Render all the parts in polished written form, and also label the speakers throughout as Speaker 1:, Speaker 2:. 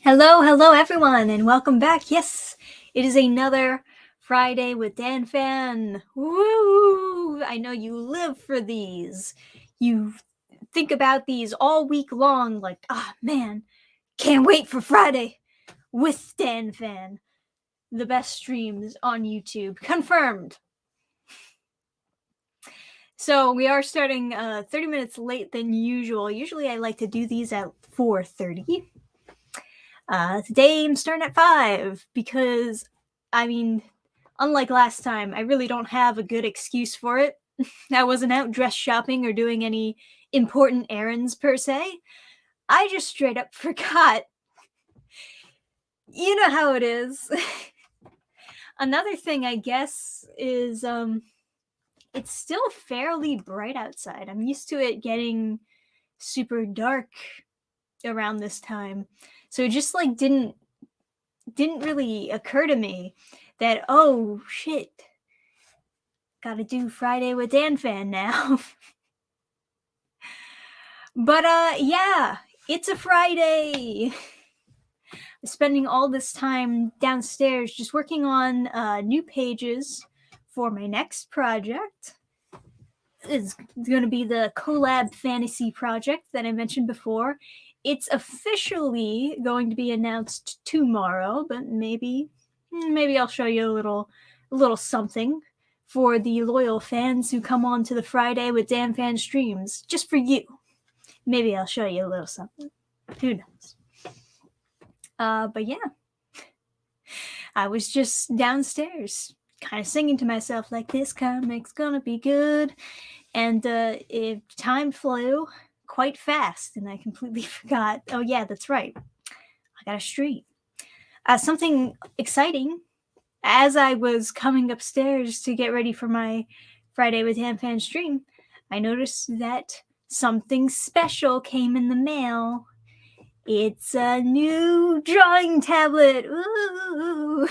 Speaker 1: Hello everyone, and welcome back. Yes, it is another Friday with Dannphan. Woo! I know you live for these. You think about these all week long, like, man, can't wait for Friday with Dannphan. The best streams on YouTube. Confirmed. So we are starting 30 minutes late than usual. Usually I like to do these at 4:30. Today I'm starting at 5 because, unlike last time, I really don't have a good excuse for it. I wasn't out dress shopping or doing any important errands per se. I just straight up forgot. You know how it is. Another thing, I guess, is it's still fairly bright outside. I'm used to it getting super dark around this time. So it just didn't really occur to me that, oh shit, gotta do Friday with Dannphan now. But yeah, it's a Friday. Spending all this time downstairs just working on new pages for my next project. It's going to be the collab fantasy project that I mentioned before. It's officially going to be announced tomorrow, but maybe I'll show you a little something for the loyal fans who come on to the Friday with Dannphan streams, just for you. Maybe I'll show you a little something. Who knows? But yeah, I was just downstairs, kind of singing to myself like, this comic's gonna be good. And time flew quite fast, and I completely forgot. Oh yeah, that's right. I got a stream. Something exciting. As I was coming upstairs to get ready for my Friday with Dannphan stream, I noticed that something special came in the mail. It's a new drawing tablet. Ooh.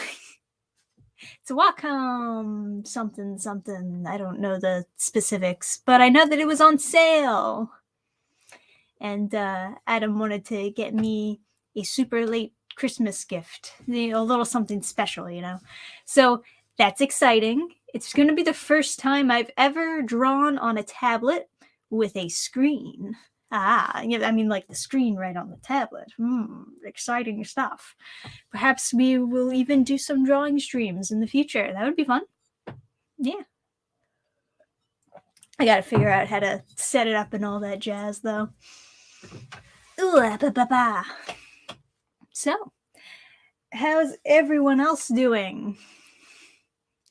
Speaker 1: It's a Wacom something. I don't know the specifics, but I know that it was on sale. And Adam wanted to get me a super late Christmas gift, a little something special, So that's exciting. It's going to be the first time I've ever drawn on a tablet with a screen. Like the screen right on the tablet. Exciting stuff. Perhaps we will even do some drawing streams in the future. That would be fun. Yeah. I gotta figure out how to set it up and all that jazz, though. So, how's everyone else doing?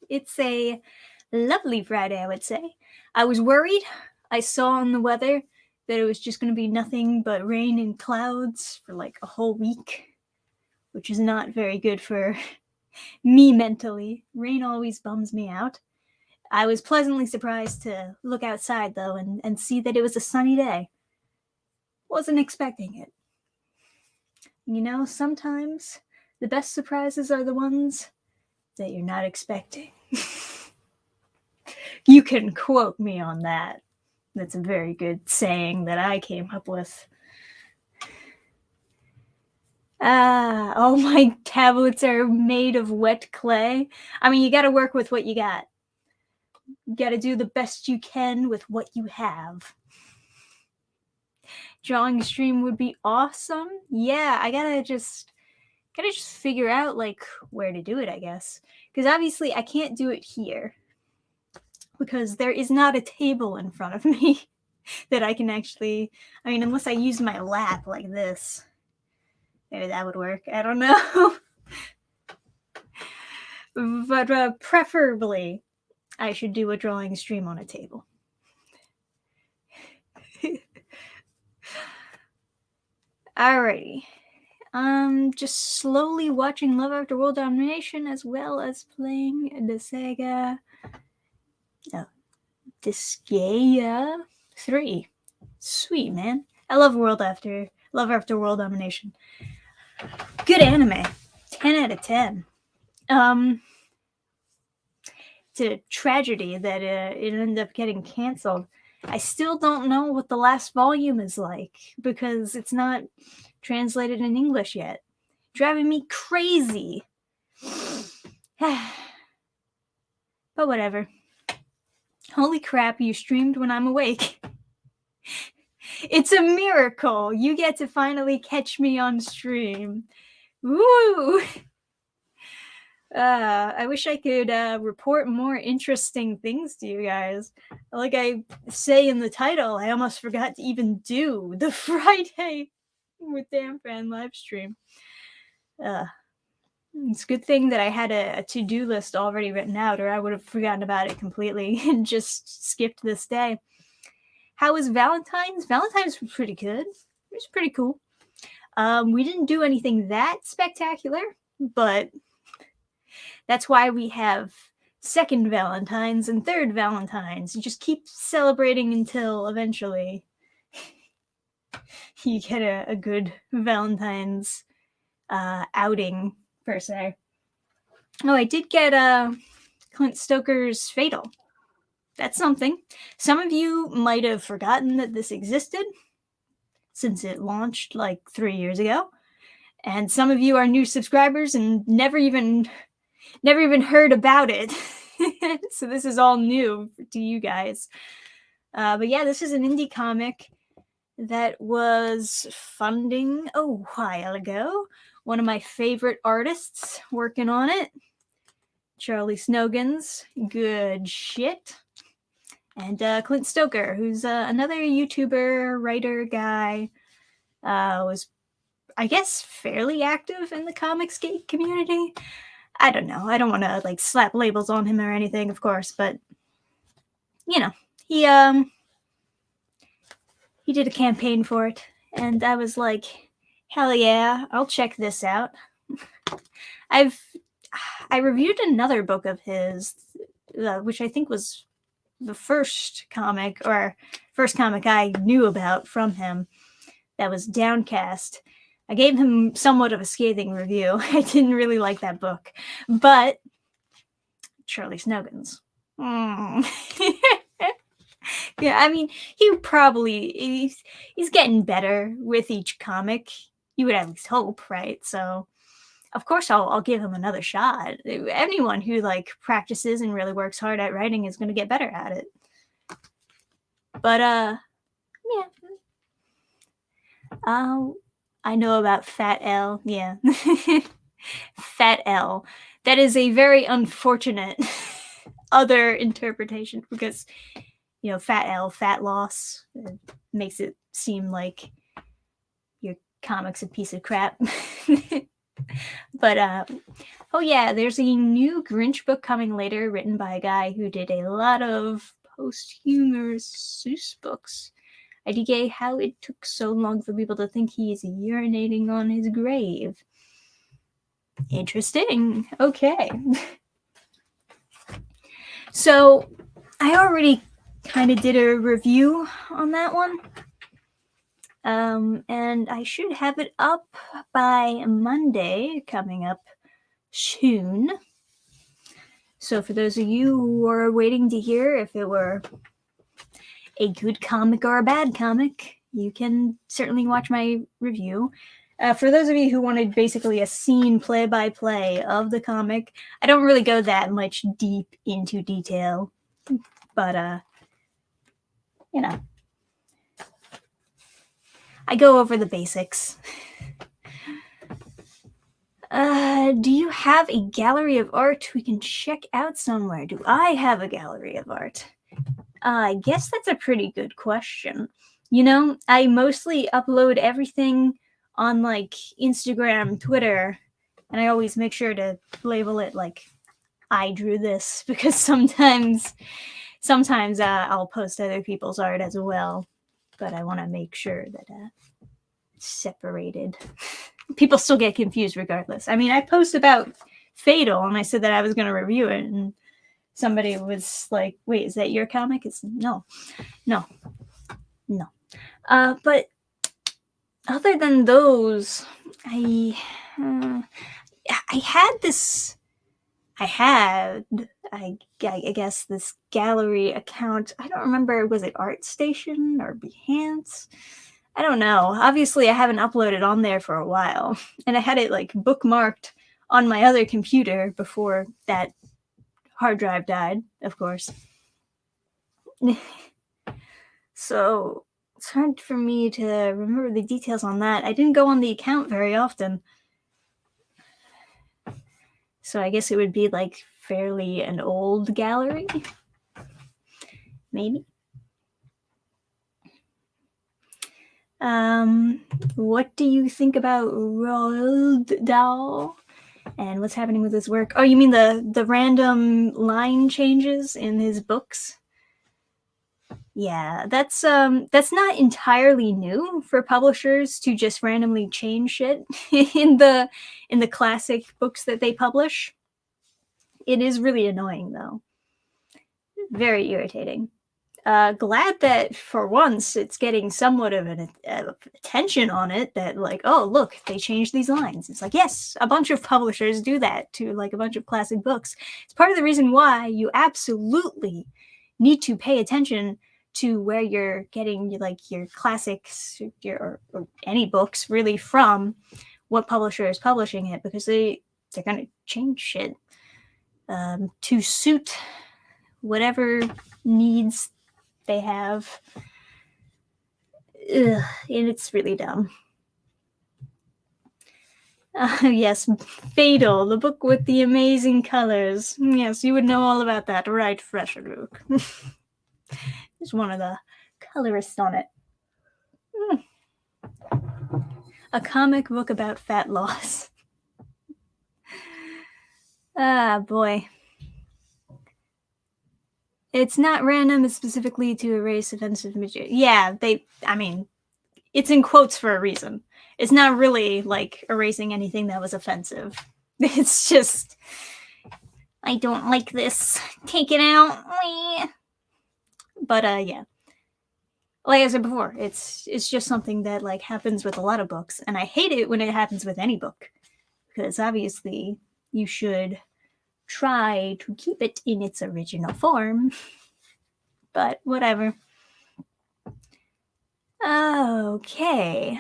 Speaker 1: It's a lovely Friday, I would say. I was worried. I saw on the weather that it was just going to be nothing but rain and clouds for like a whole week, which is not very good for me mentally. Rain always bums me out. I was pleasantly surprised to look outside, though, and see that it was a sunny day. Wasn't expecting it. Sometimes the best surprises are the ones that you're not expecting. You can quote me on that. That's a very good saying that I came up with. All my tablets are made of wet clay. You gotta work with what you got. You gotta do the best you can with what you have. Drawing stream would be awesome. Yeah, I gotta just figure out where to do it, I guess. Because obviously I can't do it here. Because there is not a table in front of me that I can actually, unless I use my lap like this. Maybe that would work. I don't know. But preferably, I should do a drawing stream on a table. Alrighty. Just slowly watching Love After World Domination as well as playing the Sega Disgaea 3. Sweet, man. I love Love After World Domination. Good anime. 10 out of 10. It's a tragedy that it ended up getting canceled. I still don't know what the last volume is like because it's not translated in English yet. driving me crazy. But whatever. Holy crap, you streamed when I'm awake. It's a miracle. You get to finally catch me on stream. Woo! I wish I could report more interesting things to you guys. Like I say in the title, I almost forgot to even do the Friday with Dannphan live stream. It's a good thing that I had a to-do list already written out, or I would have forgotten about it completely and just skipped this day. How was Valentine's? Valentine's was pretty good. It was pretty cool. We didn't do anything that spectacular, but that's why we have second Valentine's and third Valentine's. You just keep celebrating until eventually you get a good Valentine's outing, per se. Oh, I did get Clint Stoker's Fatal. That's something. Some of you might have forgotten that this existed since it launched like 3 years ago. And some of you are new subscribers and never even heard about it. So this is all new to you guys. But yeah, this is an indie comic that was funding a while ago. One of my favorite artists working on it, Charlie Snogans. Good shit. And Clint Stoker, who's another YouTuber, writer guy, was, I guess, fairly active in the Comicsgate community. I don't know. I don't want to like slap labels on him or anything, of course, but you know, he did a campaign for it, and I was like, hell yeah, I'll check this out. I reviewed another book of his, which I think was the first comic I knew about from him. That was Downcast. I gave him somewhat of a scathing review. I didn't really like that book, but Charlie Snogans. Yeah, I mean, he's getting better with each comic. You would at least hope, right? So, of course, I'll give him another shot. Anyone who like practices and really works hard at writing is going to get better at it. But yeah. I know about Fat L. Yeah. Fat L. That is a very unfortunate other interpretation because, you know, Fat L, fat loss, makes it seem like your comic's a piece of crap. But, oh yeah, there's a new Grinch book coming later written by a guy who did a lot of posthumous Seuss books. IDK, how it took so long for people to think he is urinating on his grave. Interesting. Okay. So, I already kind of did a review on that one. And I should have it up by Monday, coming up soon. So for those of you who are waiting to hear if it were a good comic or a bad comic, you can certainly watch my review. For those of you who wanted basically a scene play-by-play of the comic, I don't really go that much deep into detail, but, you know, I go over the basics. Do you have a gallery of art we can check out somewhere? Do I have a gallery of art? I guess that's a pretty good question. You know, I mostly upload everything on like Instagram, Twitter, and I always make sure to label it like I drew this because sometimes I'll post other people's art as well, but I want to make sure that it's separated. People still get confused regardless. I mean, I post about Fatal and I said that I was going to review it, and somebody was like, wait, is that your comic? It's no. But other than those, I guess this gallery account. I don't remember, was it ArtStation or Behance? I don't know. Obviously, I haven't uploaded on there for a while, and I had it like bookmarked on my other computer before that hard drive died, of course. So it's hard for me to remember the details on that. I didn't go on the account very often. So I guess it would be like fairly an old gallery. Maybe. What do you think about Roald Dahl and what's happening with his work? Oh, you mean the random line changes in his books? Yeah, that's not entirely new for publishers to just randomly change shit in the classic books that they publish. It is really annoying though. Very irritating. Glad that for once it's getting somewhat of an attention on it, that like, oh look, they changed these lines. It's like, yes, a bunch of publishers do that to like a bunch of classic books. It's part of the reason why you absolutely need to pay attention to where you're getting like your classics, or any books really from, what publisher is publishing it, because they're gonna change shit to suit whatever needs they have. Ugh, and it's really dumb. Yes, Fatal, the book with the amazing colors. Yes, you would know all about that, right, Fresher Luke? He's one of the colorists on it. A comic book about fat loss. Ah, boy. It's not random, it's specifically to erase offensive material. Yeah, it's in quotes for a reason. It's not really like erasing anything that was offensive. It's just, I don't like this. Take it out. But yeah. Like I said before, it's just something that like happens with a lot of books, and I hate it when it happens with any book, because obviously you should try to keep it in its original form. But whatever. Okay.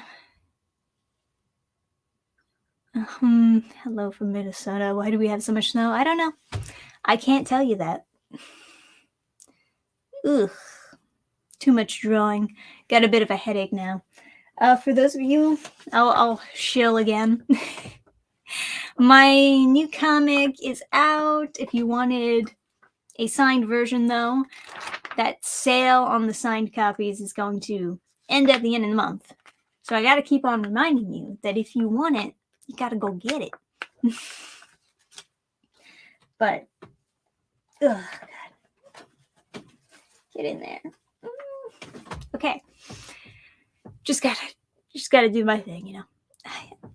Speaker 1: Hello from Minnesota. Why do we have so much snow? I don't know. I can't tell you that. Ugh. Too much drawing. Got a bit of a headache now. For those of you, I'll shill again. My new comic is out. If you wanted a signed version, though, that sale on the signed copies is going to end at the end of the month. So I got to keep on reminding you that if you want it, you got to go get it. But, ugh, God. Get in there. Okay. Just gotta do my thing, you know.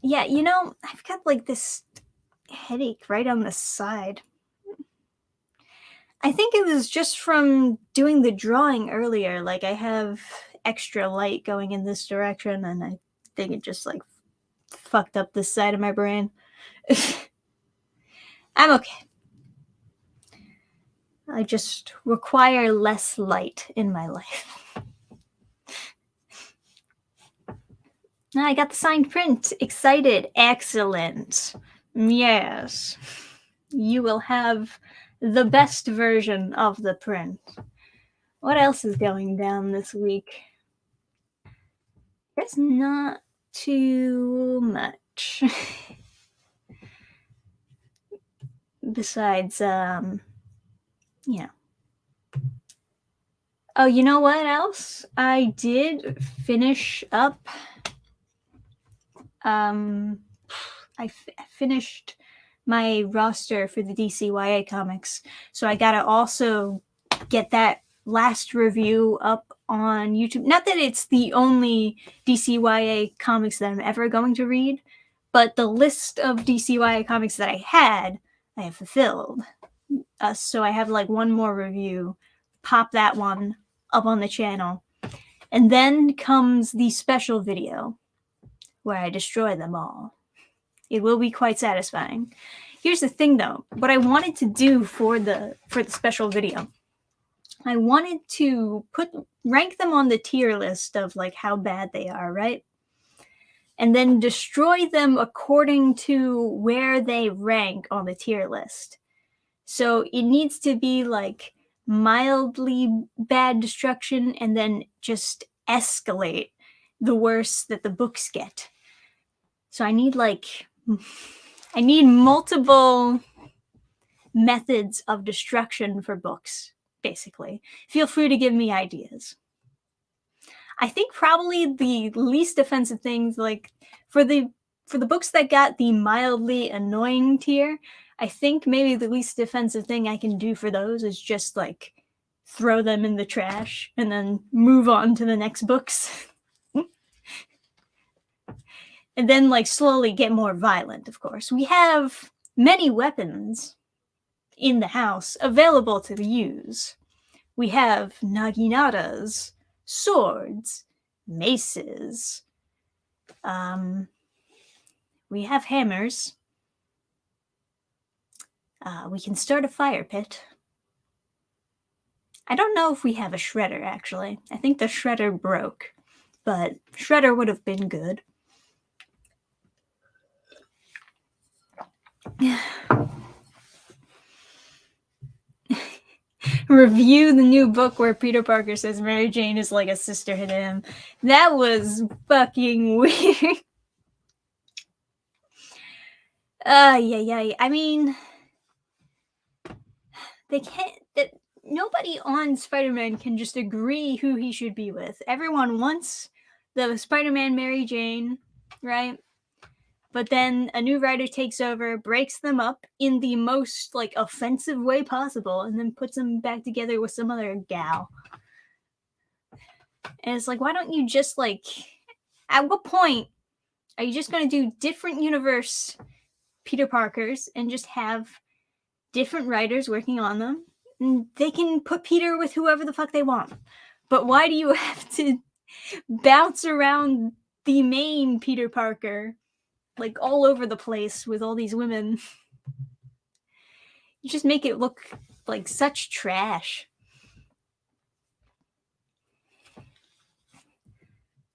Speaker 1: Yeah, you know, I've got like this headache right on the side. I think it was just from doing the drawing earlier. Like, I have extra light going in this direction, and I think it just like fucked up this side of my brain. I'm okay. I just require less light in my life. I got the signed print. Excited. Excellent. Yes. You will have the best version of the print. What else is going down this week? There's not too much. Besides, yeah. Oh, you know what else? I did finish up. I finished my roster for the DCYA comics, so I gotta also get that last review up on YouTube. Not that it's the only DCYA comics that I'm ever going to read, but the list of DCYA comics that I have fulfilled. So I have like one more review. Pop that one up on the channel. And then comes the special video where I destroy them all. It will be quite satisfying. Here's the thing though, what I wanted to do for the special video, I wanted to put rank them on the tier list of like how bad they are, right? And then destroy them according to where they rank on the tier list. So it needs to be like mildly bad destruction and then just escalate the worse that the books get. So I need multiple methods of destruction for books, basically. Feel free to give me ideas. I think probably the least offensive things, like for the books that got the mildly annoying tier, I think maybe the least offensive thing I can do for those is just like throw them in the trash and then move on to the next books. And then like slowly get more violent, of course. We have many weapons in the house available to use. We have naginatas, swords, maces. We have hammers. We can start a fire pit. I don't know if we have a shredder, actually. I think the shredder broke, but shredder would have been good. Review the new book where Peter Parker says Mary Jane is like a sister to him. That was fucking weird. Yeah. I mean, they can't. Nobody on Spider-Man can just agree who he should be with. Everyone wants the Spider-Man Mary Jane, right? But then a new writer takes over, breaks them up in the most like offensive way possible, and then puts them back together with some other gal. And it's like, why don't you just like, at what point are you just going to do different universe Peter Parkers and just have different writers working on them? And they can put Peter with whoever the fuck they want. But why do you have to bounce around the main Peter Parker like all over the place with all these women? You just make it look like such trash.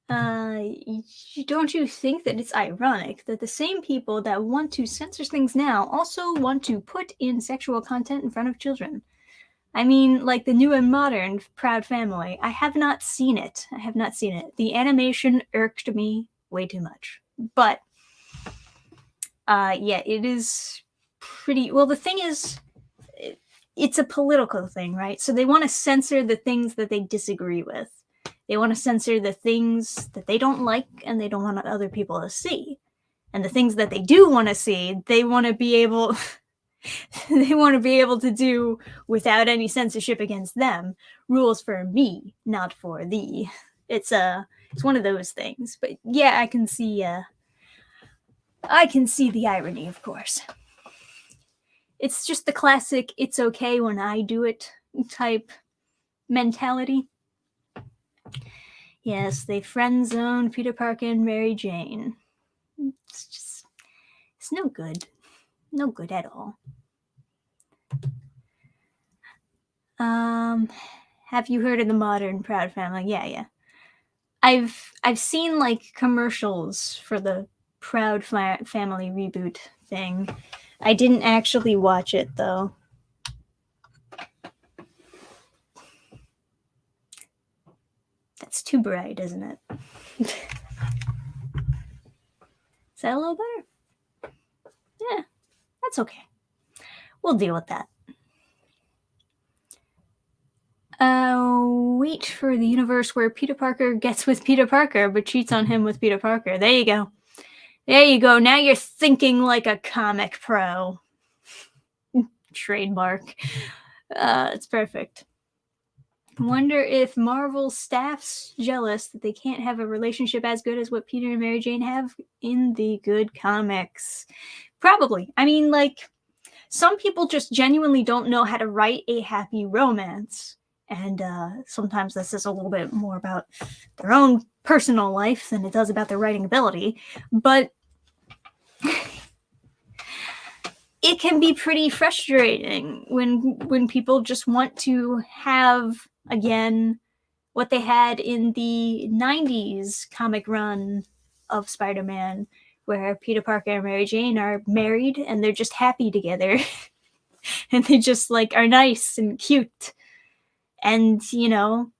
Speaker 1: Don't you think that it's ironic that the same people that want to censor things now also want to put in sexual content in front of children? I mean, like the new and modern Proud Family. I have not seen it. The animation irked me way too much. But, yeah, it is pretty... Well, the thing is, it's a political thing, right? So they want to censor the things that they disagree with. They want to censor the things that they don't like and they don't want other people to see. And the things that they do want to see, they want to be able... they want to be able to do without any censorship against them. Rules for me, not for thee. It's one of those things. But yeah, I can see the irony, of course. It's just the classic "it's okay when I do it" type mentality. Yes, they friend zoned Peter Parker and Mary Jane. It's no good. No good at all. Have you heard of the modern Proud Family? Yeah. I've seen like commercials for the Proud Family reboot thing. I didn't actually watch it though. That's too bright, isn't it? Is that a little better? Yeah, that's okay. We'll deal with that. Wait for the universe where Peter Parker gets with Peter Parker but cheats on him with Peter Parker. There you go. Now you're thinking like a comic pro. Trademark. It's perfect. Wonder if Marvel staff's jealous that they can't have a relationship as good as what Peter and Mary Jane have in the good comics. Probably. I mean, like, some people just genuinely don't know how to write a happy romance. And sometimes this is a little bit more about their own personal life than it does about their writing ability. But it can be pretty frustrating when people just want to have, again, what they had in the 90s comic run of Spider-Man, where Peter Parker and Mary Jane are married and they're just happy together. And they just like are nice and cute. And, you know,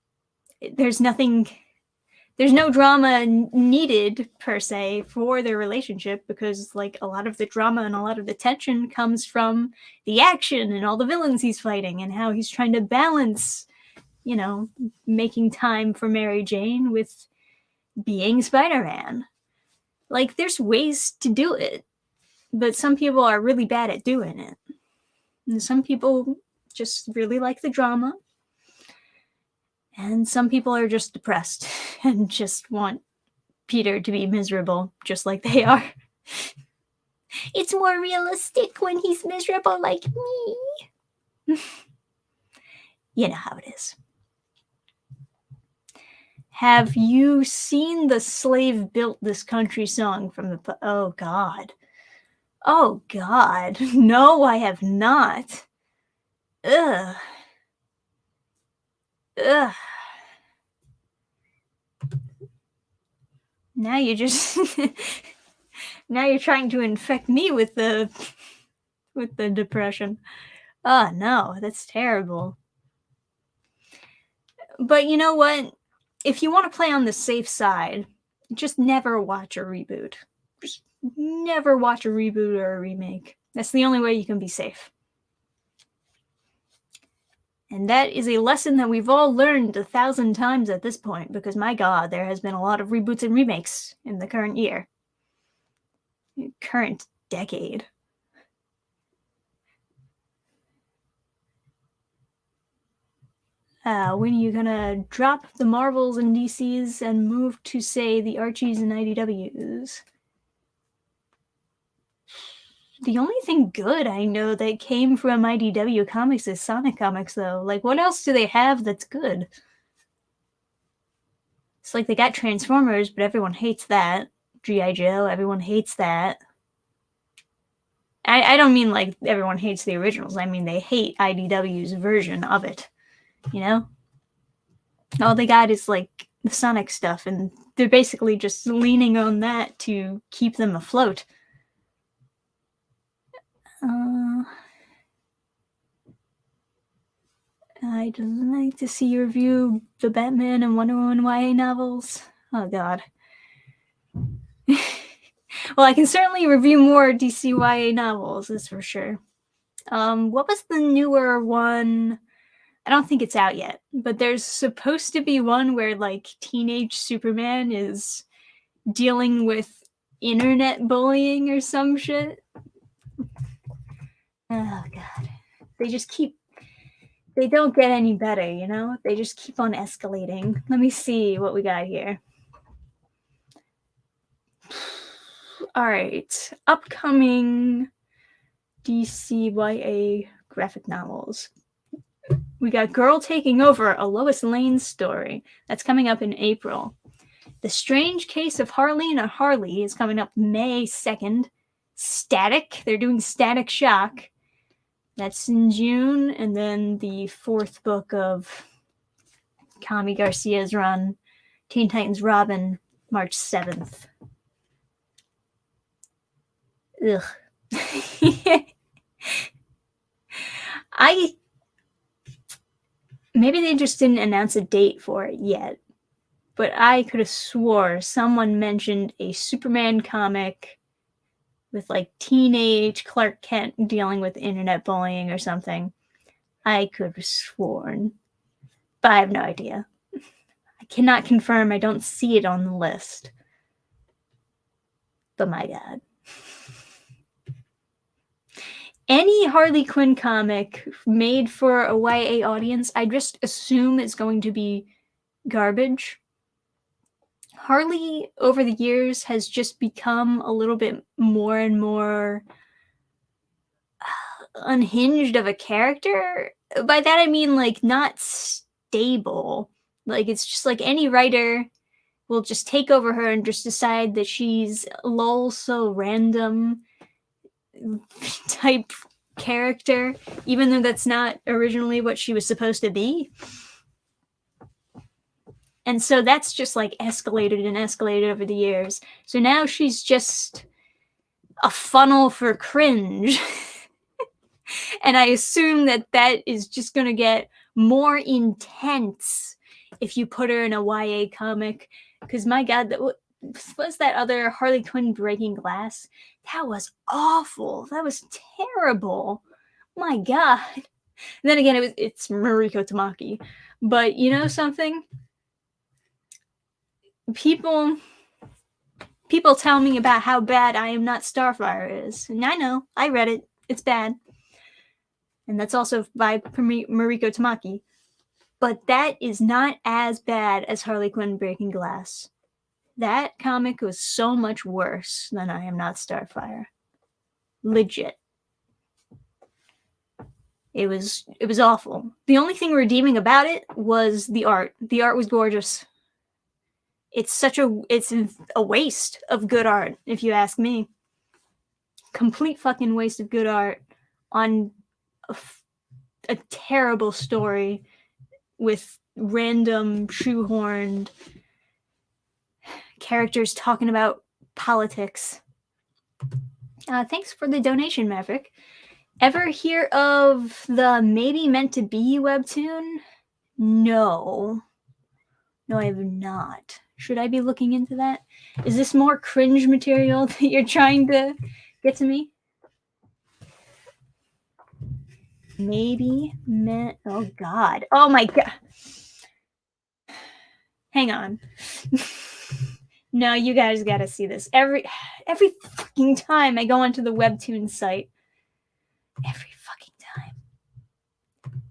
Speaker 1: there's no drama needed per se for their relationship, because like a lot of the drama and a lot of the tension comes from the action and all the villains he's fighting and how he's trying to balance, you know, making time for Mary Jane with being Spider-Man. Like, there's ways to do it, but some people are really bad at doing it. And some people just really like the drama. And some people are just depressed and just want Peter to be miserable, just like they are. It's more realistic when he's miserable like me. You know how it is. Have you seen the Slave Built This Country song from the... Oh, God. Oh, God. No, I have not. Ugh. Ugh. Now you just... now you're trying to infect me with the depression. Oh, no, that's terrible. But you know what? If you want to play on the safe side, just never watch a reboot. Just never watch a reboot or a remake. That's the only way you can be safe. And that is a lesson that we've all learned 1,000 times at this point, because my God, there has been a lot of reboots and remakes in the current year. Current decade. When are you gonna drop the Marvels and DCs and move to, say, the Archies and IDWs? The only thing good I know that came from IDW Comics is Sonic Comics, though. Like, what else do they have that's good? It's like they got Transformers, but everyone hates that. G.I. Joe, everyone hates that. I don't mean like everyone hates the originals. I mean they hate IDW's version of it. You know? All they got is like the Sonic stuff, and they're basically just leaning on that to keep them afloat. I'd like to see you review the Batman and Wonder Woman YA novels. Oh, God. Well, I can certainly review more DC YA novels, that's for sure. What was the newer one? I don't think it's out yet, but there's supposed to be one where, like, teenage Superman is dealing with internet bullying or some shit. Oh, God. They don't get any better, you know? They just keep on escalating. Let me see what we got here. All right. Upcoming DCYA graphic novels. We got Girl Taking Over, a Lois Lane story. That's coming up in April. The Strange Case of Harleen or Harley is coming up May 2nd. Static. They're doing Static Shock. That's in June. And then the fourth book of Kami Garcia's run, Teen Titans Robin, March 7th. Ugh. Maybe they just didn't announce a date for it yet, but I could have swore someone mentioned a Superman comic with like teenage Clark Kent dealing with internet bullying or something. I could have sworn, but I have no idea. I cannot confirm. I don't see it on the list. But my God. Any Harley Quinn comic made for a YA audience, I just assume it's going to be garbage. Harley, over the years, has just become a little bit more and more unhinged of a character. By that I mean, like, not stable. Like, it's just like any writer will just take over her and just decide that she's lol so random type character, even though that's not originally what she was supposed to be. And so that's just like escalated and escalated over the years. So now she's just a funnel for cringe. And I assume that that is just going to get more intense if you put her in a YA comic. Because my God, was that other Harley Quinn Breaking Glass? That was awful. That was terrible. My God. And then again, it's Mariko Tamaki. But you know something? People tell me about how bad I Am Not Starfire is. And I know. I read it. It's bad. And that's also by Mariko Tamaki. But that is not as bad as Harley Quinn Breaking Glass. That comic was so much worse than I Am Not Starfire. Legit. It was awful. The only thing redeeming about it was the art. The art was gorgeous. It's a waste of good art, if you ask me. Complete fucking waste of good art on a terrible story with random shoehorned characters talking about politics. Thanks for the donation, Maverick. Ever hear of the Maybe Meant to Be webtoon? No, I have not. Should I be looking into that? Is this more cringe material that you're trying to get to me? Maybe meant. Oh God. Oh my God. Hang on. No, you guys gotta see this. Every fucking time I go onto the Webtoon site. Every fucking time.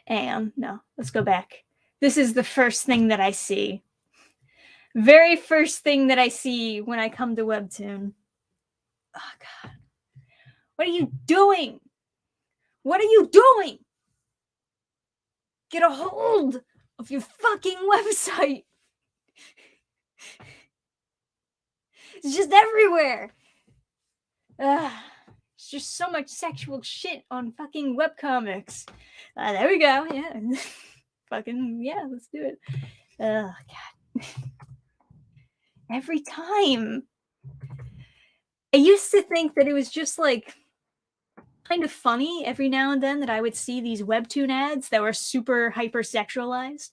Speaker 1: And no, let's go back. This is the first thing that I see. Very first thing that I see when I come to Webtoon. Oh God. What are you doing? What are you doing? Get a hold of your fucking website. It's just everywhere. It's just so much sexual shit on fucking webcomics. There we go. Yeah. Fucking, yeah, let's do it. Oh, God. Every time. I used to think that it was just like kind of funny every now and then that I would see these Webtoon ads that were super hypersexualized.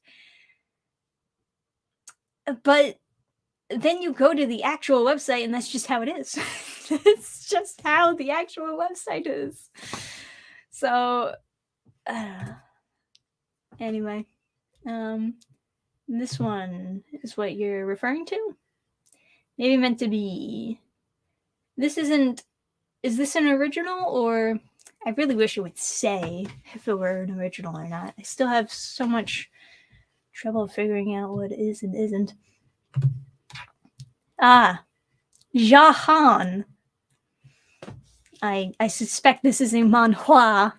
Speaker 1: But then you go to the actual website and that's just how it is. It's just how the actual website is. So, anyway, this one is what you're referring to? Maybe Meant to Be. Is this an original, or I really wish it would say if it were an original or not. I still have so much trouble figuring out what is and isn't. Jahan. I suspect this is a manhwa.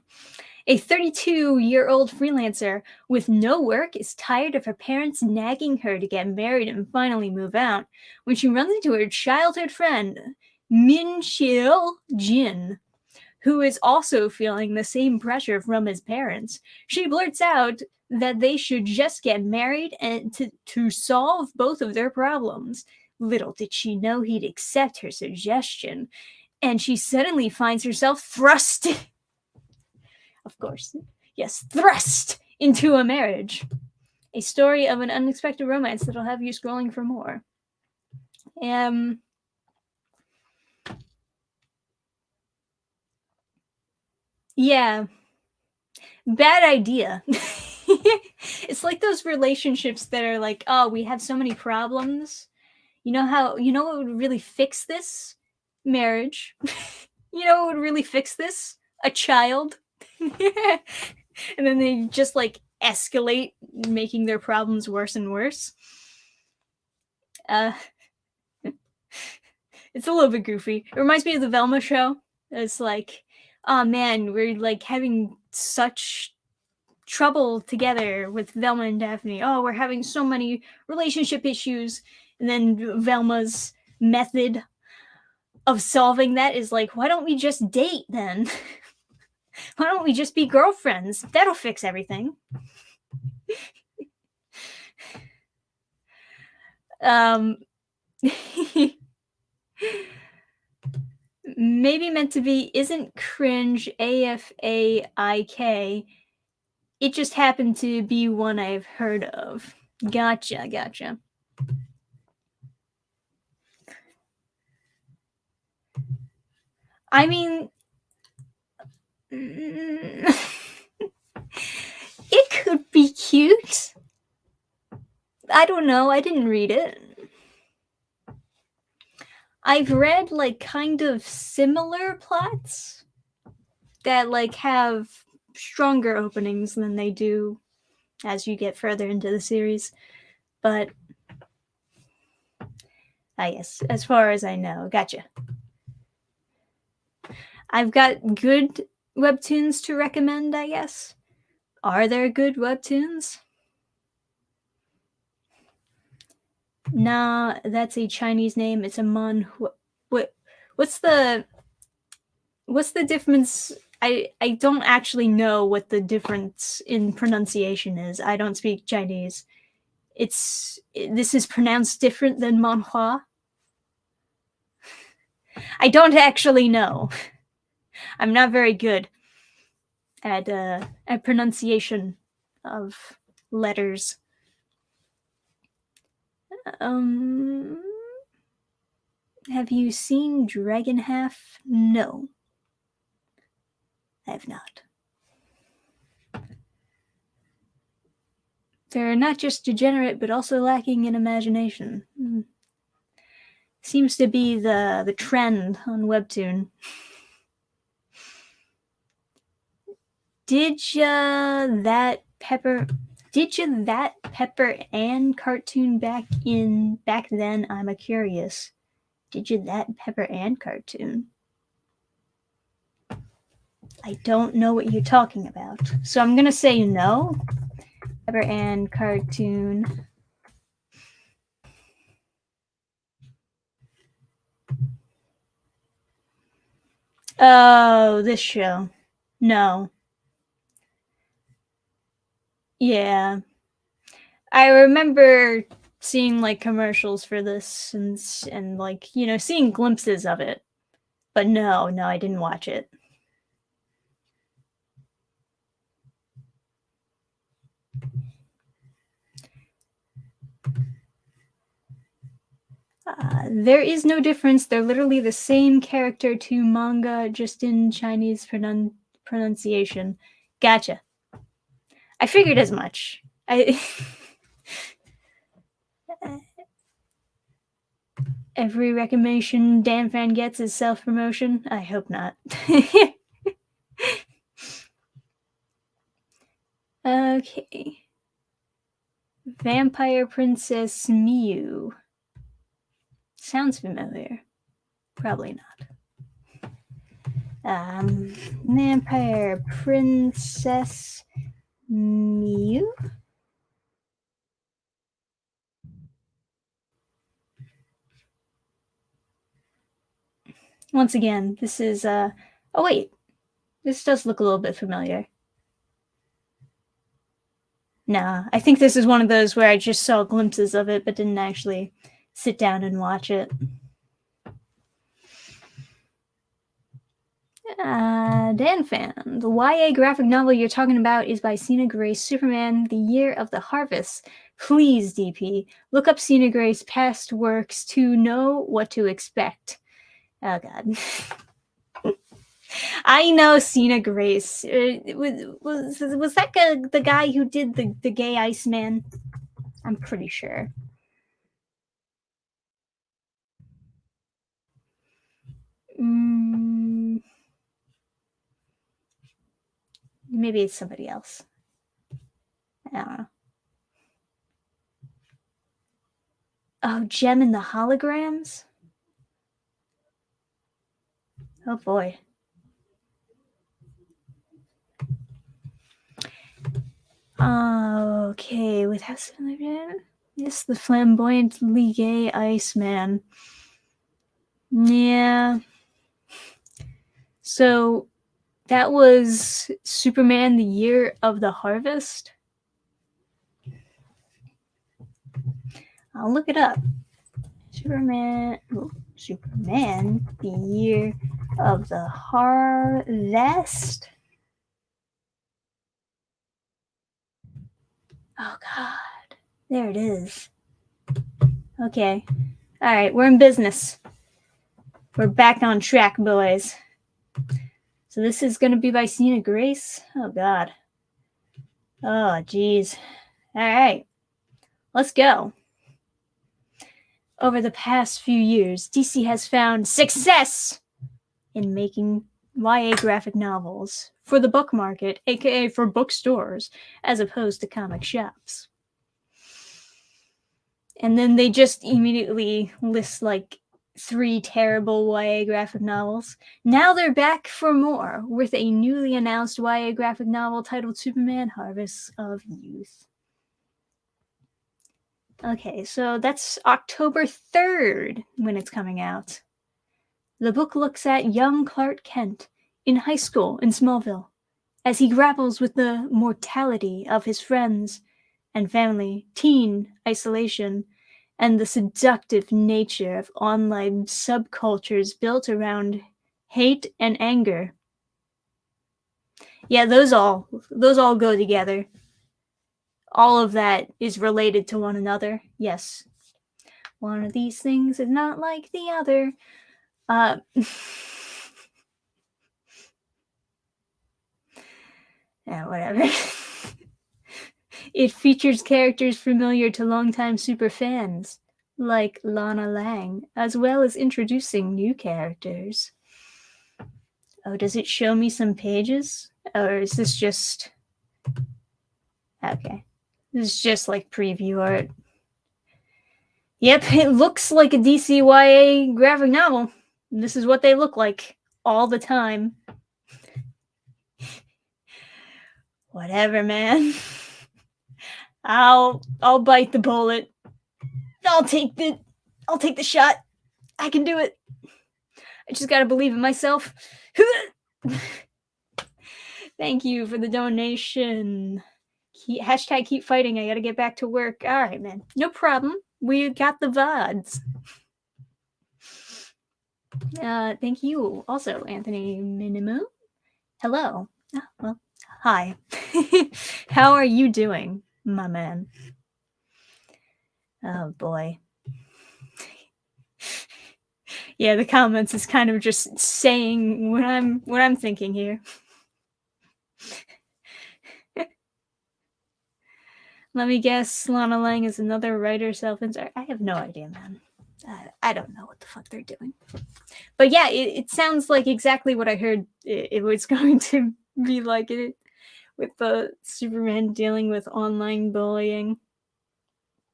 Speaker 1: A 32-year-old freelancer with no work is tired of her parents nagging her to get married and finally move out when she runs into her childhood friend, Min Shil Jin, who is also feeling the same pressure from his parents. She blurts out that they should just get married and to solve both of their problems. Little did she know he'd accept her suggestion, and she suddenly finds herself thrust, of course, yes, thrust into a marriage. A story of an unexpected romance that'll have you scrolling for more. Yeah. Bad idea. It's like those relationships that are like, oh, we have so many problems. You know what would really fix this? Marriage. You know what would really fix this? A child. And then they just like escalate, making their problems worse and worse. It's a little bit goofy. It reminds me of the Velma show. It's like, oh man, we're like having such trouble together with Velma and Daphne. Oh, we're having so many relationship issues. And then Velma's method of solving that is like, why don't we just date then? Why don't we just be girlfriends? That'll fix everything. Um, maybe meant to be isn't cringe AFAIK. It just happened to be one I've heard of. Gotcha. I mean, it could be cute. I don't know. I didn't read it. I've read like kind of similar plots that like have stronger openings than they do as you get further into the series. But yes, as far as I know, gotcha. I've got good webtoons to recommend, I guess. Are there good webtoons? Nah, that's a Chinese name. It's a manhua. What's the difference? I don't actually know what the difference in pronunciation is. I don't speak Chinese. This is pronounced different than manhua. I don't actually know. I'm not very good at pronunciation of letters. Have you seen Dragon Half? No, I have not. They're not just degenerate, but also lacking in imagination. Seems to be the trend on Webtoon. Did ya that Pepper Ann cartoon back then? I'm a curious. Did you that Pepper Ann cartoon? I don't know what you're talking about, so I'm gonna say no. Pepper Ann cartoon. Oh, this show. No. Yeah. I remember seeing like commercials for this and like, seeing glimpses of it. But no, I didn't watch it. There is no difference. They're literally the same character to manga, just in Chinese pronunciation. Gotcha. I figured as much. Every recommendation Dannphan gets is self-promotion? I hope not. Okay. Vampire Princess Miu. Sounds familiar. Probably not. Vampire Princess Miu? Once again, this is, oh wait. This does look a little bit familiar. Nah, I think this is one of those where I just saw glimpses of it, but didn't actually sit down and watch it. Dannphan. The YA graphic novel you're talking about is by Sina Gray's Superman, The Year of the Harvest. Please, DP, look up Sina Gray's past works to know what to expect. Oh, God. I know Sina Grace. Was that the guy who did the gay Iceman? I'm pretty sure. Maybe it's somebody else. I don't know. Oh, Gem and the Holograms? Oh boy. Okay, with House of Yes, the flamboyantly gay Iceman. Yeah. So that was Superman, The Year of the Harvest. I'll look it up. Superman, the Year of the Harvest. Oh God, there it is. Okay, all right, we're in business. We're back on track, boys. So this is going to be by Sina Grace. Oh God. Oh geez. All right, let's go. Over the past few years, DC has found success in making YA graphic novels for the book market, aka for bookstores, as opposed to comic shops. And then they just immediately list like 3 terrible YA graphic novels. Now they're back for more with a newly announced YA graphic novel titled Superman Harvest of Youth. Okay, so that's October 3rd when it's coming out. The book looks at young Clark Kent in high school in Smallville as he grapples with the mortality of his friends and family, teen isolation, and the seductive nature of online subcultures built around hate and anger. Yeah, those all go together. All of that is related to one another. Yes. One of these things is not like the other. Yeah, whatever. It features characters familiar to longtime super fans, like Lana Lang, as well as introducing new characters. Oh, does it show me some pages? Or is this just... Okay. This is just like preview art. Yep, it looks like a DCYA graphic novel. This is what they look like all the time. Whatever, man. I'll bite the bullet. I'll take the shot. I can do it. I just gotta believe in myself. Thank you for the donation. Hashtag keep fighting. I gotta get back to work. All right, man. No problem. We got the VODs. Thank you. Also, Anthony Minimo. Hello. Oh, well, hi. How are you doing, my man? Oh boy. Yeah, the comments is kind of just saying what I'm thinking here. Let me guess, Lana Lang is another writer self-insert. I have no idea, man. I don't know what the fuck they're doing. But yeah, it sounds like exactly what I heard it was going to be like it with the Superman dealing with online bullying.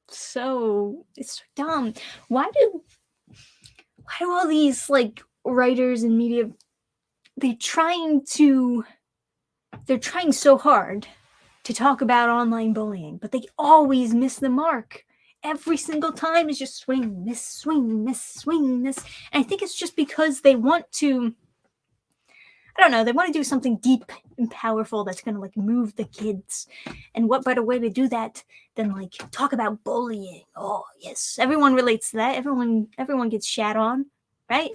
Speaker 1: So it's dumb. Why do all these like writers and media they're trying so hard to talk about online bullying, but they always miss the mark. Every single time is just swing, miss, swing, miss, swing, miss. And I think it's just because they want to, I don't know, they want to do something deep and powerful that's going to like move the kids. And what better way to do that than like talk about bullying? Oh, yes. Everyone relates to that. Everyone gets shat on, right?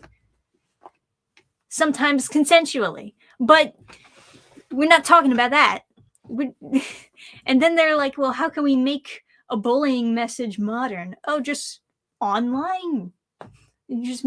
Speaker 1: Sometimes consensually. But we're not talking about that. And then they're like, well, how can we make a bullying message modern? Oh, just online. You just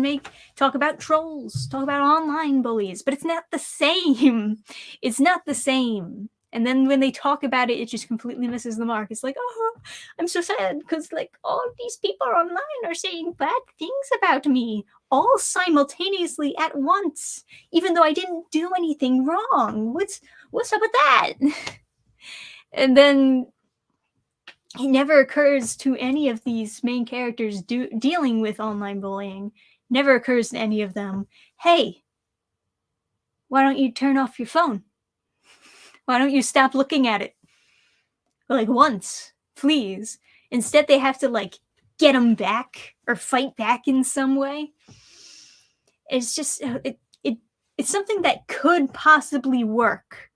Speaker 1: talk about trolls, talk about online bullies, but it's not the same. It's not the same. And then when they talk about it, it just completely misses the mark. It's like, oh, I'm so sad because like all of these people online are saying bad things about me all simultaneously at once, even though I didn't do anything wrong. What's up with that? And then it never occurs to any of these main characters dealing with online bullying. Never occurs to any of them, hey, why don't you turn off your phone? Why don't you stop looking at it? Like once, please. Instead, they have to like get them back or fight back in some way. It's just, it's something that could possibly work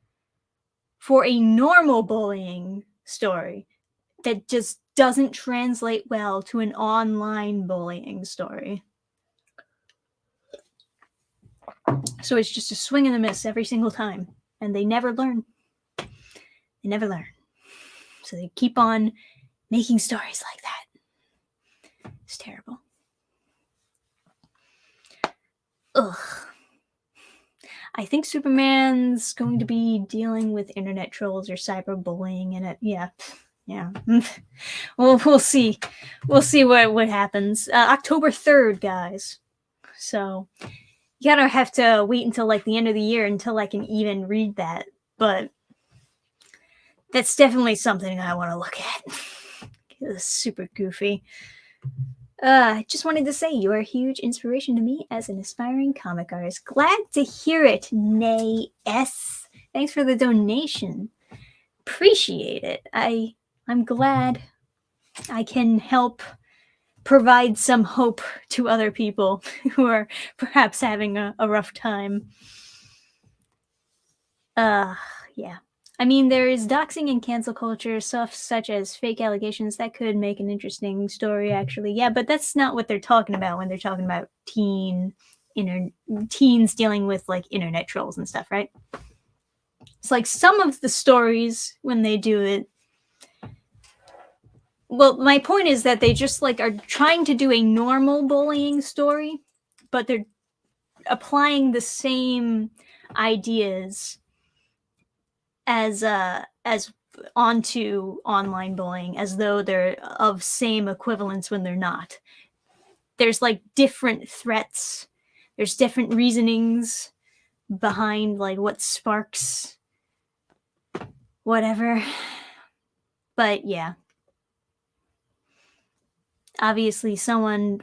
Speaker 1: for a normal bullying story that just doesn't translate well to an online bullying story. So it's just a swing and a miss every single time. And they never learn. They never learn. So they keep on making stories like that. It's terrible. Ugh. I think Superman's going to be dealing with internet trolls or cyberbullying, and yeah. We'll see. We'll see what happens. October 3rd, guys. So you gotta have to wait until like the end of the year until I can even read that. But that's definitely something I want to look at. It's super goofy. I just wanted to say you are a huge inspiration to me as an aspiring comic artist. Glad to hear it, Nay S. Thanks for the donation. Appreciate it. I'm glad I can help provide some hope to other people who are perhaps having a rough time. Yeah. I mean, there is doxing and cancel culture, stuff such as fake allegations that could make an interesting story, actually. Yeah, but that's not what they're talking about when they're talking about teens dealing with like internet trolls and stuff, right? It's like some of the stories when they do it. Well, my point is that they just like are trying to do a normal bullying story, but they're applying the same ideas as onto online bullying as though they're of same equivalence when they're not. There's like different threats. There's different reasonings behind like what sparks whatever. But yeah. Obviously someone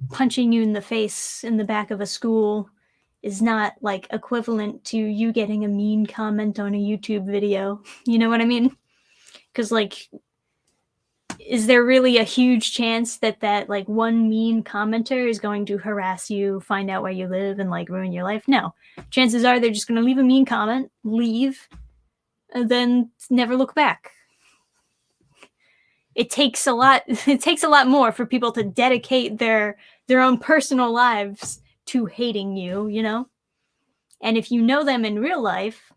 Speaker 1: punching you in the face in the back of a school is not like equivalent to you getting a mean comment on a YouTube video. You know what I mean? Because like, is there really a huge chance that like one mean commenter is going to harass you, find out where you live, and like ruin your life? No. Chances are they're just going to leave a mean comment, leave, and then never look back. It takes a lot. It takes a lot more for people to dedicate their own personal lives to hating you, you know? And if you know them in real life,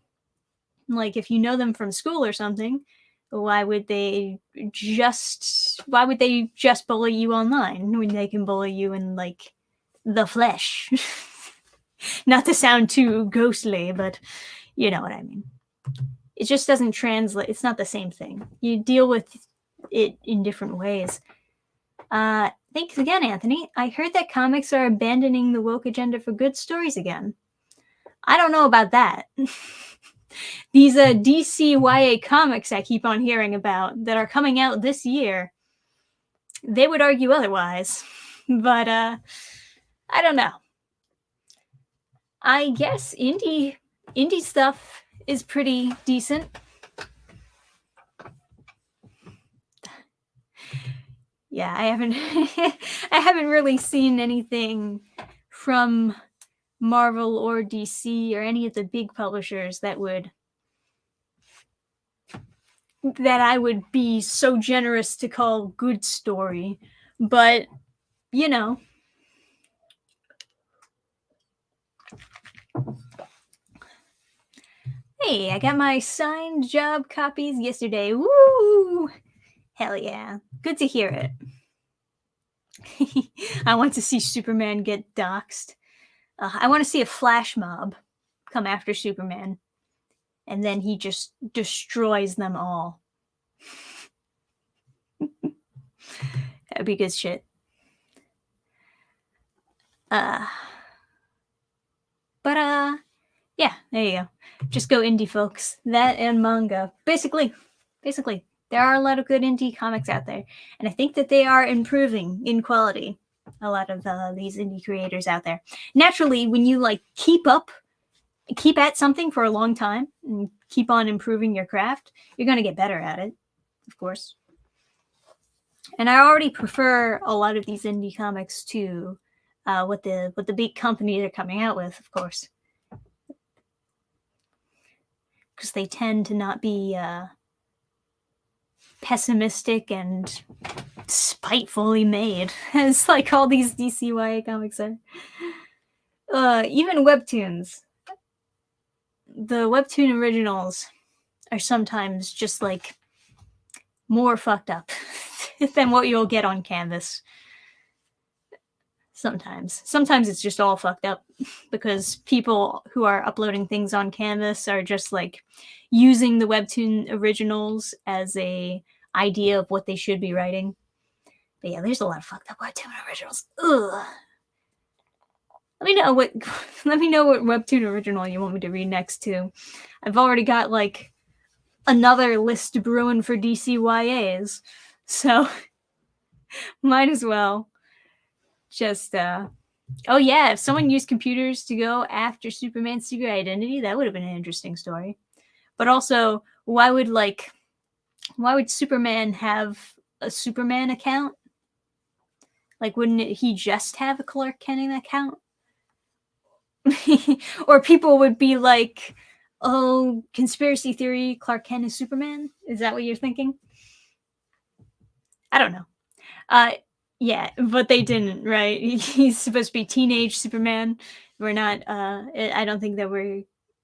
Speaker 1: like if you know them from school or something, why would they just bully you online when they can bully you in like the flesh? Not to sound too ghostly, but you know what I mean. It just doesn't translate. It's not the same thing. You deal with it in different ways. Thanks again, Anthony. I heard that comics are abandoning the woke agenda for good stories again. I don't know about that. These DCYA comics I keep on hearing about that are coming out this year, they would argue otherwise. But I don't know. I guess indie stuff is pretty decent. Yeah, I haven't really seen anything from Marvel or DC or any of the big publishers that I would be so generous to call good story. But, you know. Hey, I got my signed job copies yesterday. Woo! Hell yeah. Good to hear it. I want to see Superman get doxxed. I want to see a flash mob come after Superman. And then he just destroys them all. That'd be good shit. But yeah, there you go. Just go indie, folks. That and manga. Basically, there are a lot of good indie comics out there. And I think that they are improving in quality. A lot of these indie creators out there. Naturally, when you like keep at something for a long time and keep on improving your craft, you're going to get better at it, of course. And I already prefer a lot of these indie comics to what the big companies are coming out with, of course. Because they tend to not be pessimistic and spitefully made as like all these DCYA comics are. Even Webtoons. The Webtoon originals are sometimes just like more fucked up than what you'll get on Canvas. Sometimes it's just all fucked up because people who are uploading things on Canvas are just like using the Webtoon originals as a idea of what they should be writing. But yeah, there's a lot of fucked up Webtoon originals. Ugh. Let me know what Webtoon original you want me to read next too. I've already got like another list brewing for DCYAs, so might as well just oh yeah, if someone used computers to go after Superman's secret identity, that would have been an interesting story. But also, why would Superman have a Superman account? Like, wouldn't he just have a Clark Kent account? Or people would be like, oh, conspiracy theory, Clark Kent is Superman? Is that what you're thinking? I don't know. Yeah, but they didn't, right? He's supposed to be teenage Superman. We're not, I don't think that we're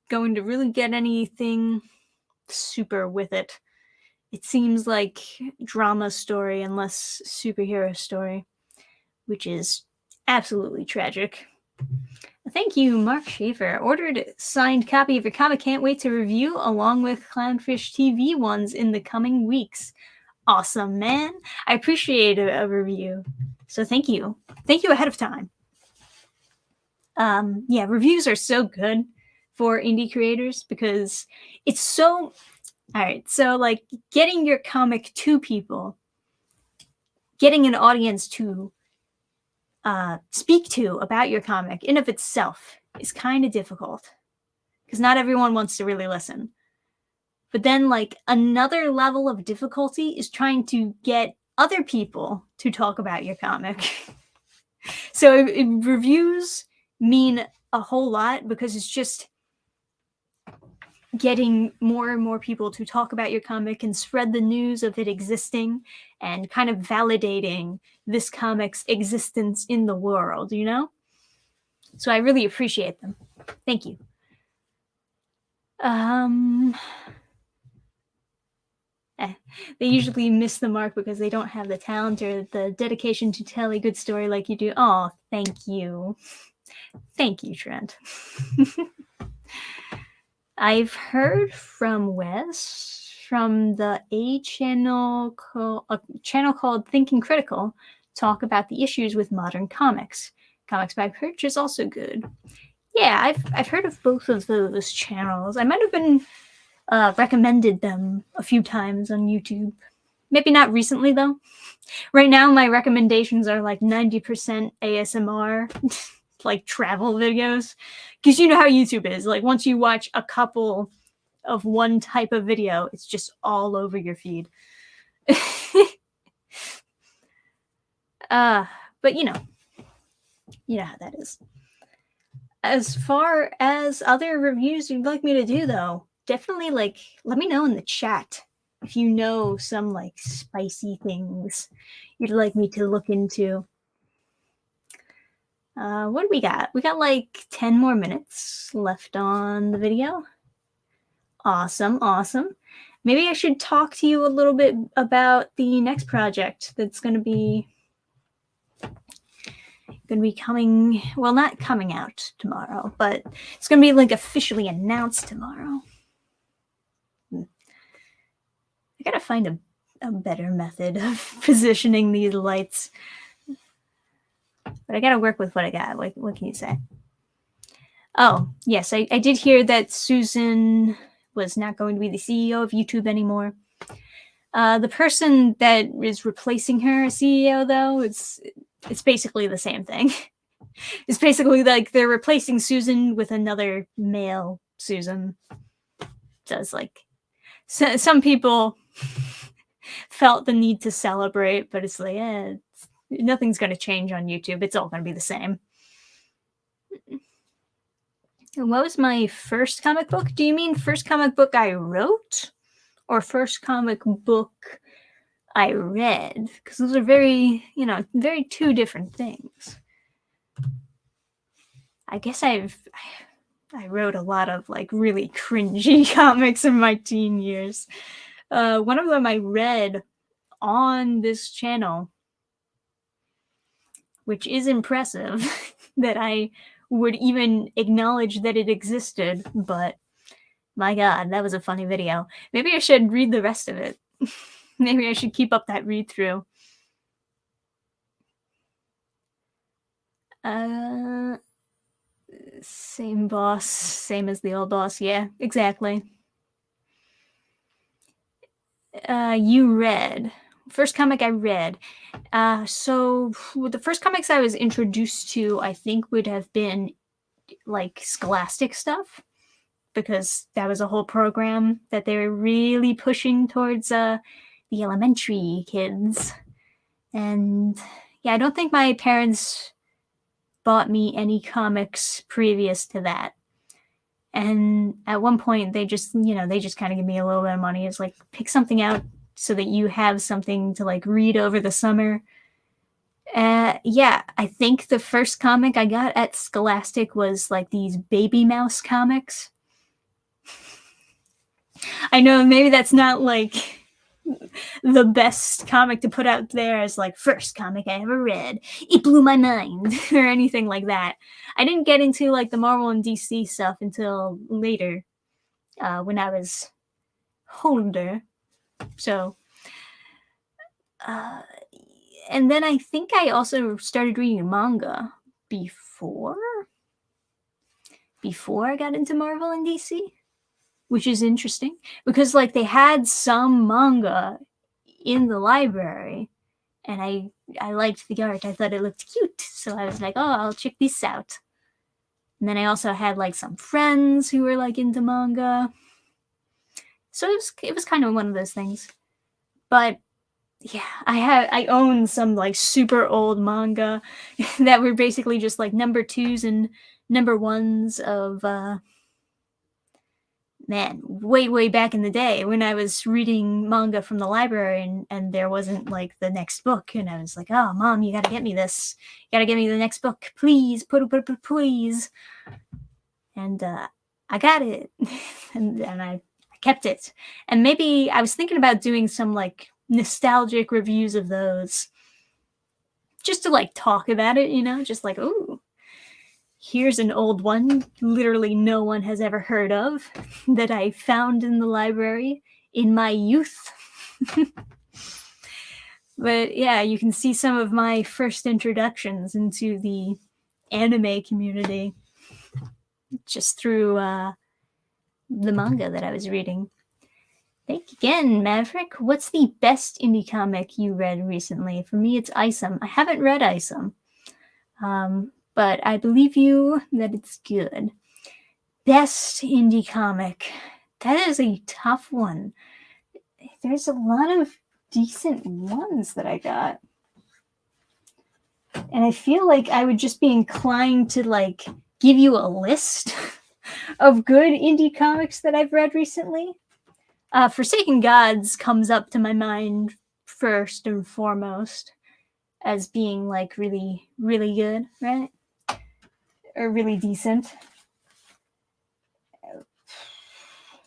Speaker 1: going to really get anything super with it. It seems like drama story and less superhero story, which is absolutely tragic. Thank you, Mark Schaefer. Ordered signed copy of your comic. Can't wait to review along with Clownfish TV ones in the coming weeks. Awesome, man. I appreciate a review. So thank you. Thank you ahead of time. Yeah, reviews are so good for indie creators because it's so... All right, so like getting your comic to people, getting an audience to speak to about your comic in of itself is kind of difficult because not everyone wants to really listen. But then like another level of difficulty is trying to get other people to talk about your comic. So reviews mean a whole lot because it's just getting more and more people to talk about your comic and spread the news of it existing and kind of validating this comic's existence in the world, you know? So I really appreciate them. Thank you. They usually miss the mark because they don't have the talent or the dedication to tell a good story like you do. Oh, thank you. Thank you, Trent. I've heard from Wes from the A channel, a channel called Thinking Critical, talk about the issues with modern comics. Comics by Perch is also good. Yeah, I've heard of both of those channels. I might have been recommended them a few times on YouTube. Maybe not recently though. Right now my recommendations are like 90% ASMR, like travel videos. Because you know how YouTube is. Like once you watch a couple of one type of video, it's just all over your feed. But you know how that is. As far as other reviews you'd like me to do though, definitely like let me know in the chat if you know some like spicy things you'd like me to look into. What do we got? We got like 10 more minutes left on the video. Awesome. Maybe I should talk to you a little bit about the next project that's going to be coming, well, not coming out tomorrow, but it's going to be like officially announced tomorrow. I gotta find a better method of positioning these lights. But I gotta work with what I got. What can you say? Oh, yes, I did hear that Susan was not going to be the CEO of YouTube anymore. The person that is replacing her as CEO, though, it's basically the same thing. It's basically like they're replacing Susan with another male Susan. So it's like some people felt the need to celebrate, but it's like, nothing's going to change on YouTube. It's all going to be the same. What was my first comic book? Do you mean first comic book I wrote? Or first comic book I read, because those are very, very two different things. I guess I wrote a lot of like really cringy comics in my teen years. One of them I read on this channel, which is impressive that I would even acknowledge that it existed, but my god, that was a funny video. Maybe I should read the rest of it. Maybe I should keep up that read through. Same boss, same as the old boss. Yeah, exactly. You read. First comic I read. So the first comics I was introduced to, I think, would have been like Scholastic stuff, because that was a whole program that they were really pushing towards the elementary kids. And yeah, I don't think my parents bought me any comics previous to that. And at one point they just kind of give me a little bit of money. It's like, pick something out so that you have something to like read over the summer. Yeah, I think the first comic I got at Scholastic was like these Baby Mouse comics. I know maybe that's not like the best comic to put out there as like first comic I ever read. It blew my mind or anything like that. I didn't get into like the Marvel and DC stuff until later, when I was older. So, and then I think I also started reading manga before I got into Marvel and DC, which is interesting because like they had some manga in the library, and I liked the art. I thought it looked cute, so I was like, oh, I'll check this out. And then I also had like some friends who were like into manga, so it was kind of one of those things. But yeah, I own some like super old manga that were basically just like number 2s and number 1s of man, way back in the day when I was reading manga from the library, and there wasn't like the next book, and I was like, oh, Mom, you gotta get me this. You gotta get me the next book, please, please. And I got it, and I kept it. And maybe I was thinking about doing some like nostalgic reviews of those, just to like talk about it, just like, ooh, here's an old one literally no one has ever heard of that I found in the library in my youth. But yeah, you can see some of my first introductions into the anime community just through the manga that I was reading. Thank you again, Maverick. What's the best indie comic you read recently? For me, it's Isom. I haven't read Isom, but I believe you that it's good. Best indie comic. That is a tough one. There's a lot of decent ones that I got. And I feel like I would just be inclined to like give you a list of good indie comics that I've read recently. Forsaken Gods comes up to my mind first and foremost as being like really, really good, right? Or really decent.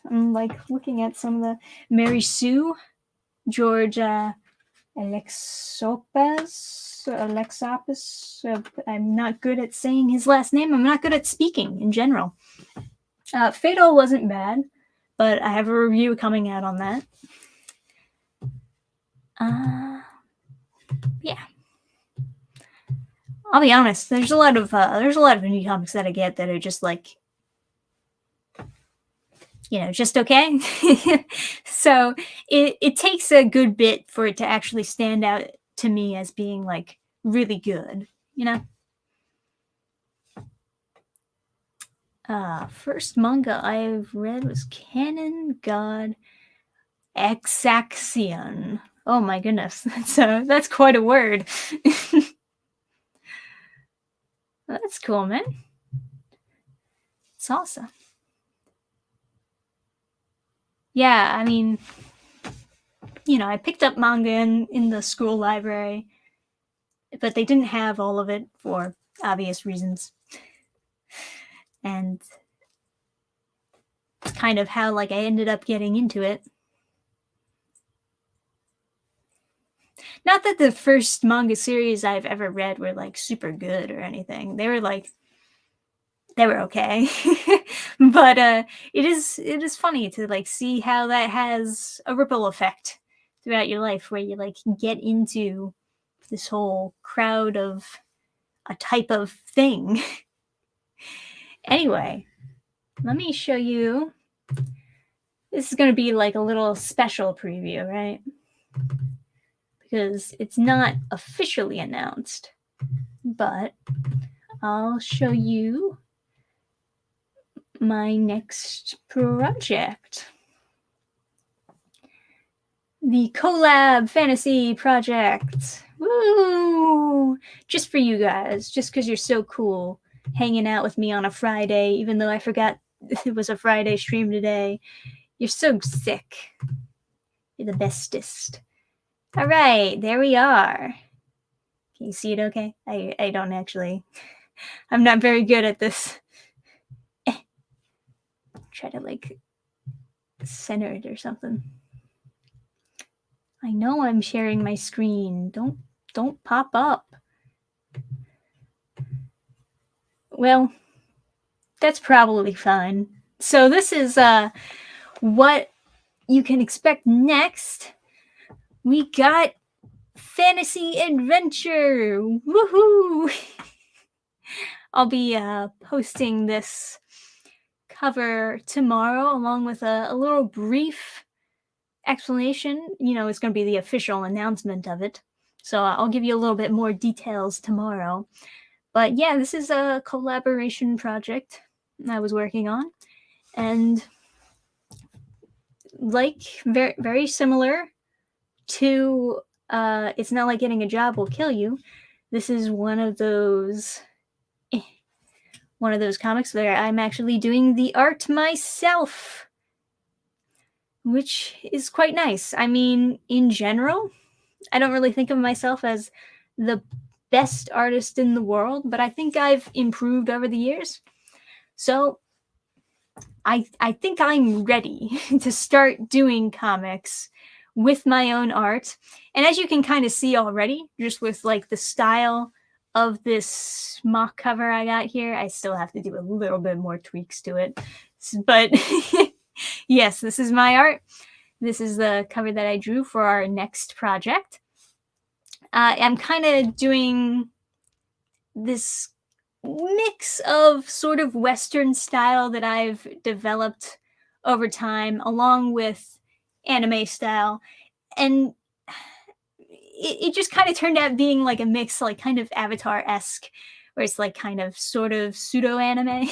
Speaker 1: I'm like looking at some of the Mary Sue, George Alexopoulos. I'm not good at saying his last name. I'm not good at speaking in general. Fatal wasn't bad, but I have a review coming out on that. Yeah. I'll be honest. There's a lot of indie comics that I get that are just like, just okay. So it takes a good bit for it to actually stand out to me as being like really good, First manga I've read was Canon God Exaction. Oh my goodness, that's quite a word. That's cool, man. It's awesome. Yeah, I mean, I picked up manga in the school library, but they didn't have all of it for obvious reasons. And it's kind of how I ended up getting into it. Not that the first manga series I've ever read were super good or anything. They were okay. But it is funny to see how that has a ripple effect throughout your life, where you get into this whole crowd of a type of thing. Anyway, let me show you. This is going to be a little special preview, right? Because it's not officially announced, but I'll show you my next project. The collab fantasy project. Woo! Just for you guys, just because you're so cool hanging out with me on a Friday, even though I forgot it was a Friday stream today. You're so sick. You're the bestest. All right, there we are. Can you see it okay? I don't actually. I'm not very good at this. Try to center it or something. I know I'm sharing my screen. Don't pop up. Well, that's probably fine. So this is what you can expect next. We got fantasy adventure. Woohoo! I'll be posting this cover tomorrow along with a little brief explanation. It's going to be the official announcement of it. So I'll give you a little bit more details tomorrow. But yeah, this is a collaboration project I was working on. And very, very similar to It's Not Like Getting a Job Will Kill You. This is one of those comics where I'm actually doing the art myself, which is quite nice. I mean, in general, I don't really think of myself as the best artist in the world, but I think I've improved over the years. So I think I'm ready to start doing comics with my own art. And as you can kind of see already, just with the style of this mock cover I got here, I still have to do a little bit more tweaks to it. But yes, this is my art. This is the cover that I drew for our next project. I'm kind of doing this mix of sort of Western style that I've developed over time, along with anime style. And it just kind of turned out being a mix, kind of Avatar-esque, where it's kind of sort of pseudo-anime.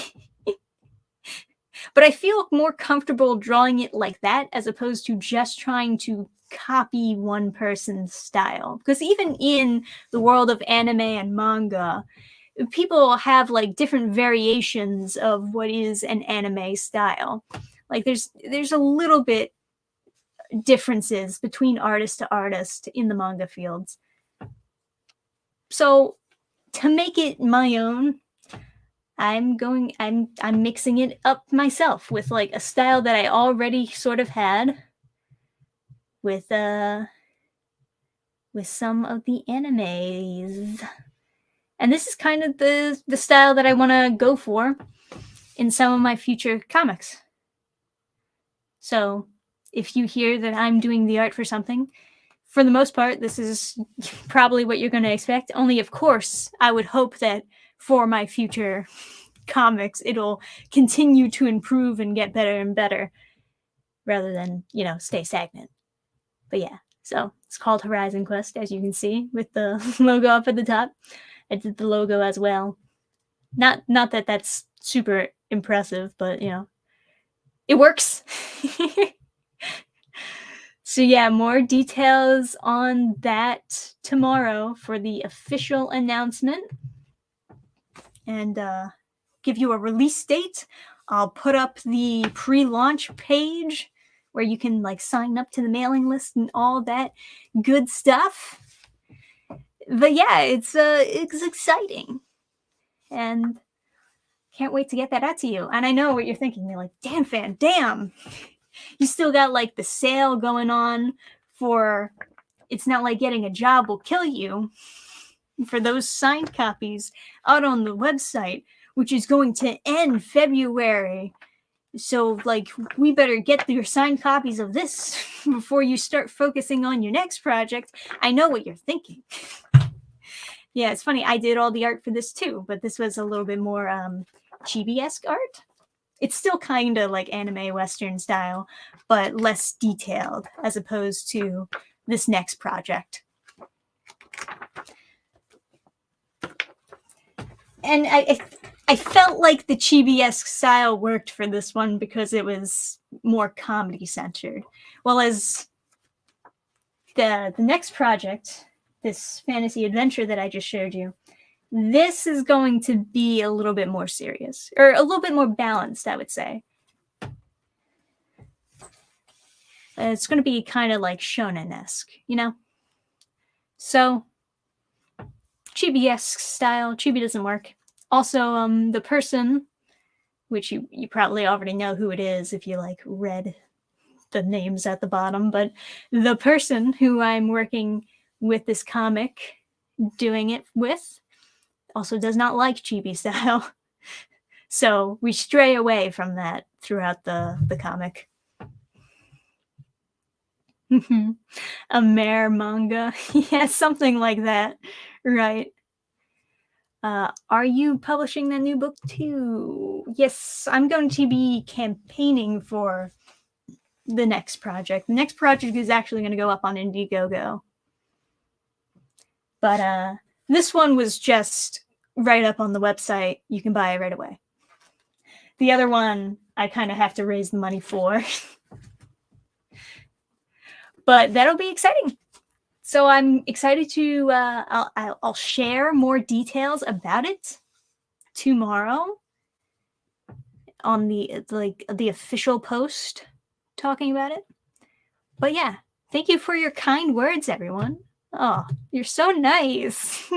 Speaker 1: But I feel more comfortable drawing it like that as opposed to just trying to copy one person's style. Because even in the world of anime and manga, people have different variations of what is an anime style. There's a little bit differences between artist to artist in the manga fields. So to make it my own, I'm mixing it up myself with a style that I already sort of had with some of the animes. And this is kind of the style that I want to go for in some of my future comics. So if you hear that I'm doing the art for something, for the most part, this is probably what you're going to expect. Only, of course, I would hope that for my future comics, it'll continue to improve and get better and better rather than, stay stagnant. But yeah, so it's called Horizon Quest, as you can see, with the logo up at the top. I did the logo as well. Not that that's super impressive, but, it works. So yeah, more details on that tomorrow for the official announcement. And give you a release date. I'll put up the pre-launch page where you can like sign up to the mailing list and all that good stuff. But yeah, it's exciting, and can't wait to get that out to you. And I know what you're thinking. You're like, Dannphan, damn, you still got like the sale going on for It's Not Like Getting a Job Will Kill You, for those signed copies out on the website, which is going to end February. So, like, we better get your signed copies of this before you start focusing on your next project. I know what you're thinking. Yeah, it's funny. I did all the art for this too, but this was a little bit more chibi-esque art. It's still kind of like anime Western style, but less detailed as opposed to this next project. And I felt like the chibi-esque style worked for this one because it was more comedy-centered. Well, as the next project, this fantasy adventure that I just showed you, this is going to be a little bit more serious, or a little bit more balanced, I would say. It's going to be kind of like shonen-esque, you know? So, chibi-esque style. Chibi doesn't work. Also, the person, which you probably already know who it is if you like read the names at the bottom, but the person who I'm working with this comic, doing it with, also does not like chibi style. So we stray away from that throughout the comic. A mare manga. Yeah, something like that. Right. Are you publishing the new book too? Yes, I'm going to be campaigning for the next project. The next project is actually going to go up on Indiegogo. But this one was just right up on the website. You can buy it right away. The other one, I kind of have to raise the money for. But that'll be exciting. So I'm excited to, I'll share more details about it tomorrow on the official post talking about it. But yeah, thank you for your kind words, everyone. Oh, you're so nice.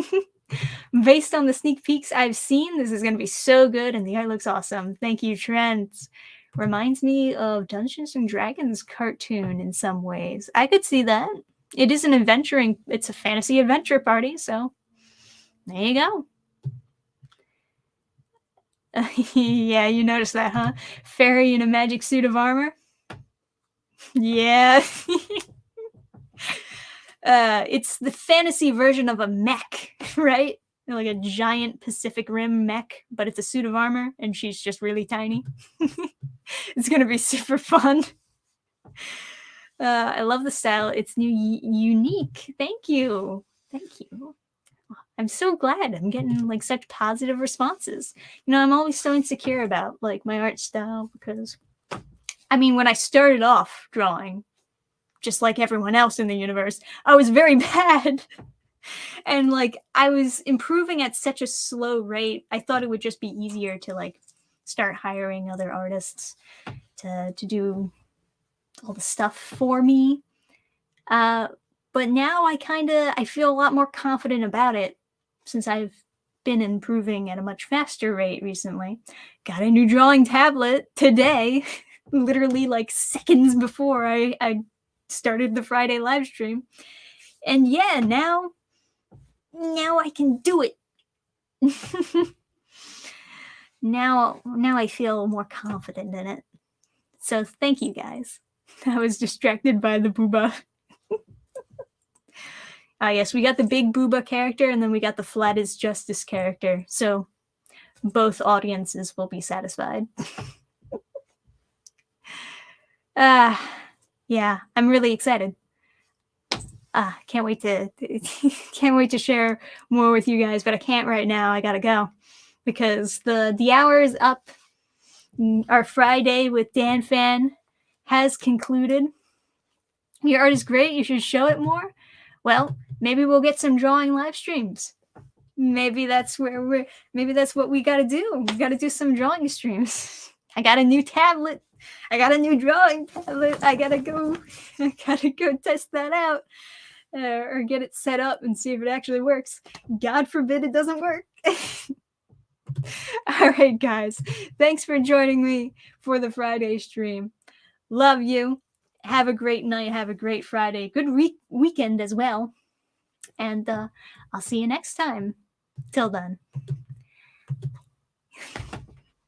Speaker 1: Based on the sneak peeks I've seen, this is going to be so good, and the art looks awesome. Thank you, Trent. Reminds me of Dungeons and Dragons cartoon in some ways. I could see that. It is an adventuring, it's a fantasy adventure party, so there you go. Yeah, you noticed that, huh? Fairy in a magic suit of armor? Yeah. It's the fantasy version of a mech, right? Like a giant Pacific Rim mech, but it's a suit of armor, and she's just really tiny. It's gonna be super fun. I love the style. It's unique. Thank you. Thank you. I'm so glad I'm getting like such positive responses. You know, I'm always so insecure about like my art style because, I mean, when I started off drawing, just like everyone else in the universe, I was very bad. And like I was improving at such a slow rate, I thought it would just be easier to like start hiring other artists to do all the stuff for me. But now I feel a lot more confident about it since I've been improving at a much faster rate recently. Got a new drawing tablet today, literally like seconds before I started the Friday live stream. And yeah, now I can do it. Now I feel more confident in it. So thank you guys. I was distracted by the booba. Yes, we got the big booba character, and then we got the flat is justice character. So both audiences will be satisfied. Yeah, I'm really excited. Can't wait to share more with you guys, but I can't right now. I gotta go because the hour is up. Our Friday with Dannphan has concluded. Your art is great. You should show it more. Well, maybe we'll get some drawing live streams. Maybe that's what we got to do. We got to do some drawing streams. I got a new tablet. I got a new drawing tablet. I gotta go test that out. Or get it set up and see if it actually works. God forbid it doesn't work. All right, guys. Thanks for joining me for the Friday stream. Love you. Have a great night. Have a great Friday. Good weekend as well. And I'll see you next time. Till then.